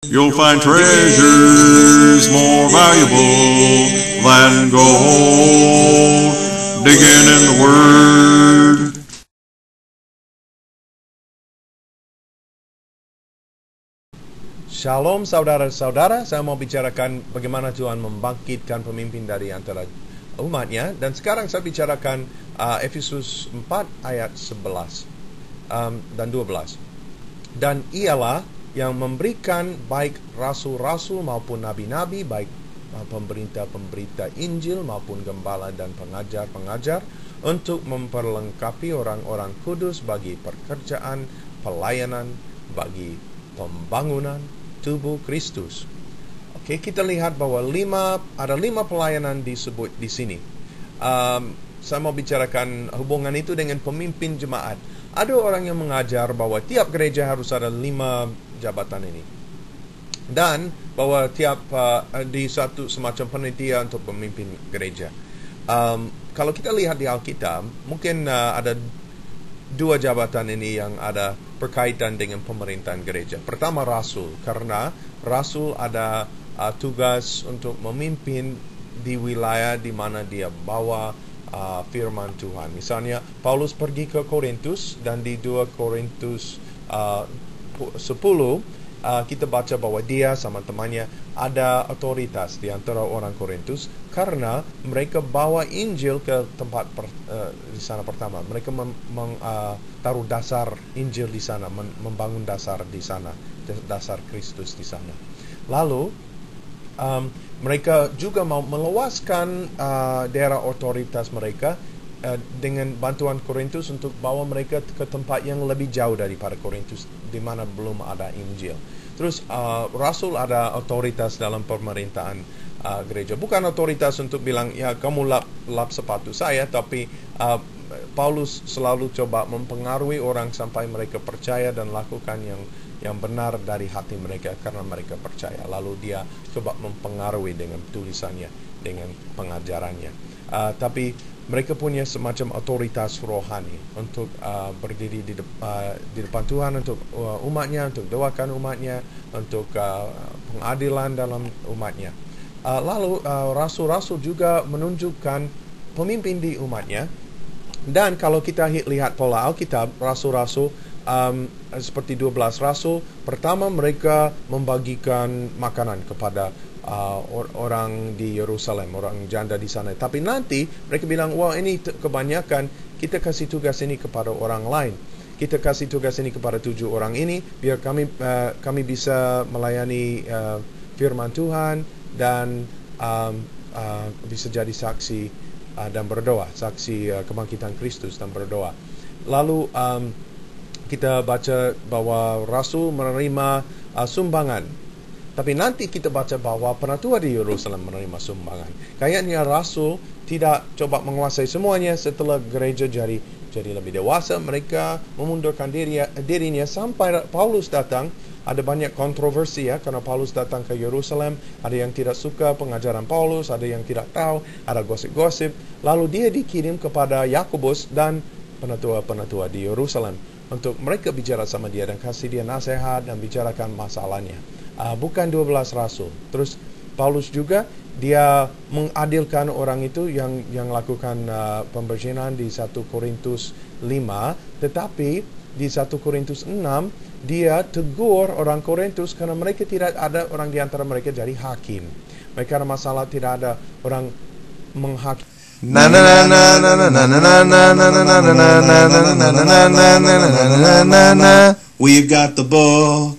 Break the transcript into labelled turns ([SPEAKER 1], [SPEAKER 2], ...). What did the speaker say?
[SPEAKER 1] You'll find treasures more valuable than gold, digging in the Word.
[SPEAKER 2] Shalom saudara-saudara, saya mau bicarakan bagaimana Tuhan membangkitkan pemimpin dari antara umatnya. Dan sekarang saya bicarakan Efesus 4 ayat 11 dan 12. Dan ialah yang memberikan baik rasul-rasul maupun nabi-nabi, baik pemberita-pemberita Injil maupun gembala dan pengajar-pengajar, untuk memperlengkapi orang-orang kudus bagi pekerjaan pelayanan, bagi pembangunan tubuh Kristus. Oke, kita lihat bahwa ada lima pelayanan disebut di sini. Saya mau bicarakan hubungan itu dengan pemimpin jemaat. Ada orang yang mengajar bahwa tiap gereja harus ada 5 jabatan ini, dan bahwa tiap di satu semacam panitia untuk pemimpin gereja. Kalau kita lihat di Alkitab, mungkin ada 2 jabatan ini yang ada berkaitan dengan pemerintahan gereja. Pertama, rasul, karena rasul ada tugas untuk memimpin di wilayah di mana dia bawa firman Tuhan. Misalnya Paulus pergi ke Korintus, dan di 2 Korintus 10 kita baca bahwa dia sama temannya ada otoritas di antara orang Korintus, karena mereka bawa Injil ke tempat di sana pertama. Mereka taruh dasar Injil di sana, membangun dasar di sana, dasar Kristus di sana. Lalu mereka juga mau meluaskan daerah otoritas mereka dengan bantuan Korintus untuk bawa mereka ke tempat yang lebih jauh daripada Korintus, di mana belum ada Injil. Terus rasul ada otoritas dalam pemerintahan gereja. Bukan otoritas untuk bilang, ya kamu lap sepatu saya, tapi Paulus selalu coba mempengaruhi orang sampai mereka percaya dan lakukan yang benar dari hati mereka karena mereka percaya. Lalu dia coba mempengaruhi dengan tulisannya, dengan pengajarannya. Tapi mereka punya semacam otoritas rohani untuk berdiri di depan Tuhan untuk umatnya, untuk doakan umatnya, untuk pengadilan dalam umatnya. Lalu rasul-rasul juga menunjukkan pemimpin di umatnya. Dan kalau kita lihat pola Alkitab, rasul-rasul seperti 12 rasul, pertama mereka membagikan makanan kepada orang di Yerusalem, orang janda di sana. Tapi nanti mereka bilang, wah ini kebanyakan, kita kasih tugas ini kepada orang lain. Kita kasih tugas ini kepada 7 orang ini, biar kami bisa melayani firman Tuhan dan bisa jadi saksi dan berdoa, saksi kebangkitan Kristus dan berdoa. Lalu kita baca bahwa rasul menerima sumbangan. Tapi nanti kita baca bahwa penatua di Yerusalem menerima sumbangan. Kayaknya rasul tidak coba menguasai semuanya. Setelah gereja jadi lebih dewasa, mereka memundurkan dirinya sampai Paulus datang. Ada banyak kontroversi ya, karena Paulus datang ke Yerusalem. Ada yang tidak suka pengajaran Paulus, ada yang tidak tahu, ada gosip-gosip. Lalu dia dikirim kepada Yakobus dan penatua-penatua di Yerusalem untuk mereka bicara sama dia dan kasih dia nasihat dan bicarakan masalahnya. Bukan 12 rasul. Terus Paulus juga dia mengadilkan orang itu yang lakukan pembersihan di 1 Korintus 5, tetapi di 1 Korintus 6 dia tegur orang Korintus karena mereka tidak ada orang di antara mereka jadi hakim. Mereka ada masalah, tidak ada orang menghakimi.
[SPEAKER 3] We've got the ball.